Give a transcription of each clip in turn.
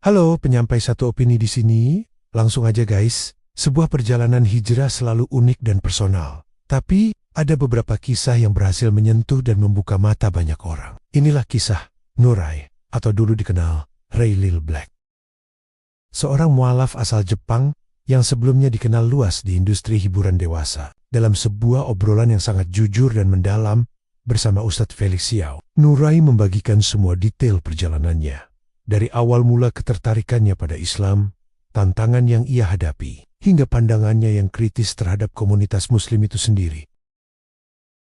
Halo, penyampai satu opini di sini. Langsung aja guys, sebuah perjalanan hijrah selalu unik dan personal. Tapi, ada beberapa kisah yang berhasil menyentuh dan membuka mata banyak orang. Inilah kisah Nurai, atau dulu dikenal Ray Lil Black. Seorang mualaf asal Jepang yang sebelumnya dikenal luas di industri hiburan dewasa. Dalam sebuah obrolan yang sangat jujur dan mendalam bersama Ustadz Felix Xiao, Nurai membagikan semua detail perjalanannya. Dari awal mula ketertarikannya pada Islam, tantangan yang ia hadapi, hingga pandangannya yang kritis terhadap komunitas Muslim itu sendiri.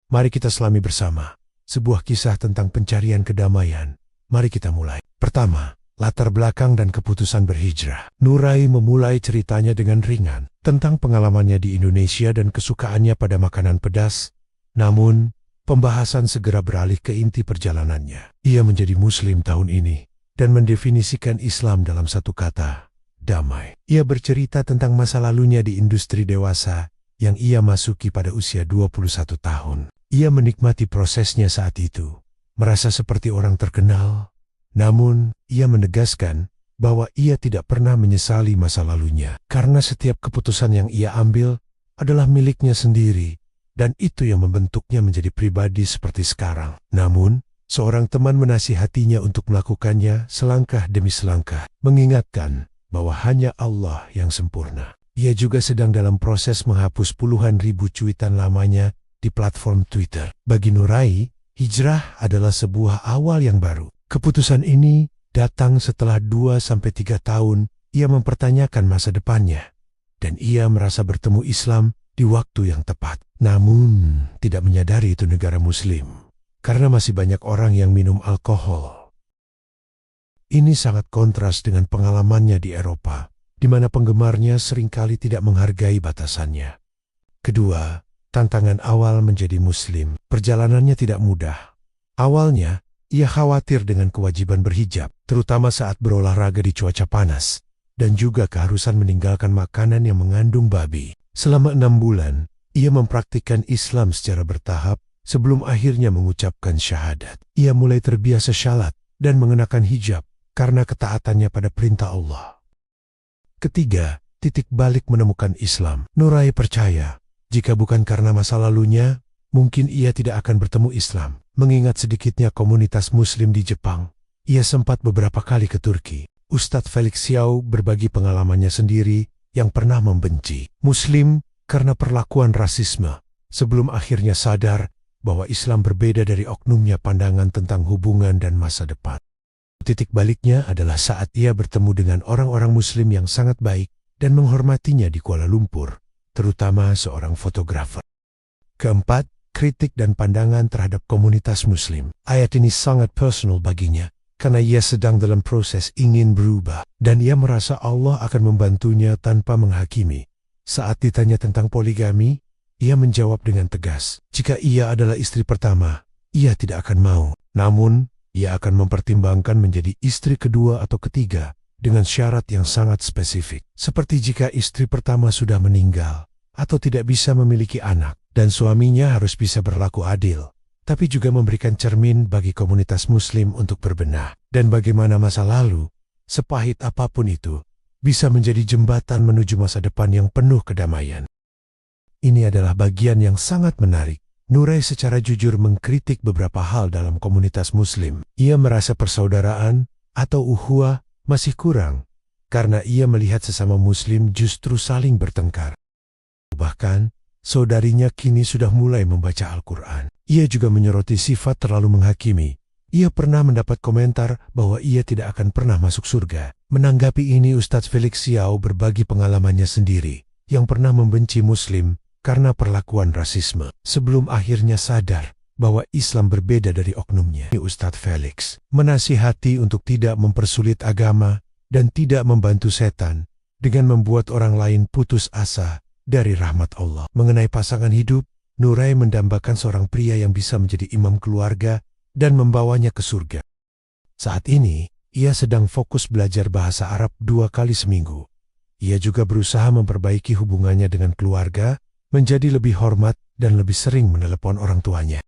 Mari kita selami bersama sebuah kisah tentang pencarian kedamaian. Mari kita mulai. Pertama, latar belakang dan keputusan berhijrah. Nurai memulai ceritanya dengan ringan tentang pengalamannya di Indonesia dan kesukaannya pada makanan pedas. Namun, pembahasan segera beralih ke inti perjalanannya. Ia menjadi Muslim tahun ini dan mendefinisikan Islam dalam satu kata, damai. Ia bercerita tentang masa lalunya di industri dewasa yang ia masuki pada usia 21 tahun. Ia menikmati prosesnya saat itu, merasa seperti orang terkenal. Namun, ia menegaskan bahwa ia tidak pernah menyesali masa lalunya, karena setiap keputusan yang ia ambil adalah miliknya sendiri, dan itu yang membentuknya menjadi pribadi seperti sekarang. Namun, seorang teman menasihatinya untuk melakukannya selangkah demi selangkah, mengingatkan bahwa hanya Allah yang sempurna. Ia juga sedang dalam proses menghapus puluhan ribu cuitan lamanya di platform Twitter. Bagi Nurai, hijrah adalah sebuah awal yang baru. Keputusan ini datang setelah 2-3 tahun ia mempertanyakan masa depannya, dan ia merasa bertemu Islam di waktu yang tepat. Namun, tidak menyadari itu negara Muslim, karena masih banyak orang yang minum alkohol. Ini sangat kontras dengan pengalamannya di Eropa, di mana penggemarnya seringkali tidak menghargai batasannya. Kedua, tantangan awal menjadi Muslim. Perjalanannya tidak mudah. Awalnya, ia khawatir dengan kewajiban berhijab, terutama saat berolahraga di cuaca panas, dan juga keharusan meninggalkan makanan yang mengandung babi. Selama 6 bulan, ia mempraktikkan Islam secara bertahap, sebelum akhirnya mengucapkan syahadat. Ia mulai terbiasa syalat dan mengenakan hijab karena ketaatannya pada perintah Allah. Ketiga, titik balik menemukan Islam. Nurai percaya, jika bukan karena masa lalunya, mungkin ia tidak akan bertemu Islam. Mengingat sedikitnya komunitas Muslim di Jepang, ia sempat beberapa kali ke Turki. Ustadz Felix Xiao berbagi pengalamannya sendiri yang pernah membenci Muslim karena perlakuan rasisme, sebelum akhirnya sadar bahwa Islam berbeda dari oknumnya pandangan tentang hubungan dan masa depan. Titik baliknya adalah saat ia bertemu dengan orang-orang Muslim yang sangat baik dan menghormatinya di Kuala Lumpur, terutama seorang fotografer. Keempat, kritik dan pandangan terhadap komunitas Muslim. Ayat ini sangat personal baginya, karena ia sedang dalam proses ingin berubah, dan ia merasa Allah akan membantunya tanpa menghakimi. Saat ditanya tentang poligami, ia menjawab dengan tegas, jika ia adalah istri pertama, ia tidak akan mau. Namun, ia akan mempertimbangkan menjadi istri kedua atau ketiga dengan syarat yang sangat spesifik. Seperti jika istri pertama sudah meninggal atau tidak bisa memiliki anak, dan suaminya harus bisa berlaku adil, tapi juga memberikan cermin bagi komunitas Muslim untuk berbenah. Dan bagaimana masa lalu, sepahit apapun itu, bisa menjadi jembatan menuju masa depan yang penuh kedamaian. Ini adalah bagian yang sangat menarik. Nurai secara jujur mengkritik beberapa hal dalam komunitas Muslim. Ia merasa persaudaraan atau ukhuwah masih kurang, karena ia melihat sesama Muslim justru saling bertengkar. Bahkan, saudarinya kini sudah mulai membaca Al-Quran. Ia juga menyoroti sifat terlalu menghakimi. Ia pernah mendapat komentar bahwa ia tidak akan pernah masuk surga. Menanggapi ini, Ustadz Felix Xiao berbagi pengalamannya sendiri, yang pernah membenci Muslim karena perlakuan rasisme, sebelum akhirnya sadar bahwa Islam berbeda dari oknumnya. Ustadz Felix menasihati untuk tidak mempersulit agama dan tidak membantu setan dengan membuat orang lain putus asa dari rahmat Allah. Mengenai pasangan hidup, Nurai mendambakan seorang pria yang bisa menjadi imam keluarga dan membawanya ke surga. Saat ini, ia sedang fokus belajar bahasa Arab 2 kali seminggu. Ia juga berusaha memperbaiki hubungannya dengan keluarga, menjadi lebih hormat dan lebih sering menelepon orang tuanya.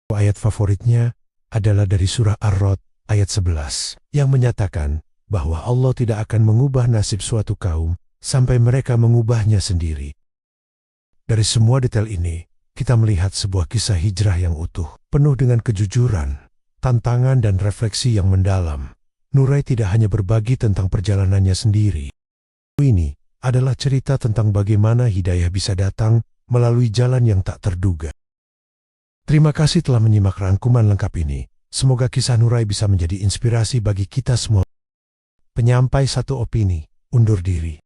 Ayat favoritnya adalah dari surah Ar-Rod ayat 11, yang menyatakan bahwa Allah tidak akan mengubah nasib suatu kaum sampai mereka mengubahnya sendiri. Dari semua detail ini, kita melihat sebuah kisah hijrah yang utuh, penuh dengan kejujuran, tantangan dan refleksi yang mendalam. Nurai tidak hanya berbagi tentang perjalanannya sendiri. Ini adalah cerita tentang bagaimana hidayah bisa datang melalui jalan yang tak terduga. Terima kasih telah menyimak rangkuman lengkap ini. Semoga kisah Nurai bisa menjadi inspirasi bagi kita semua. Penyampai satu opini, undur diri.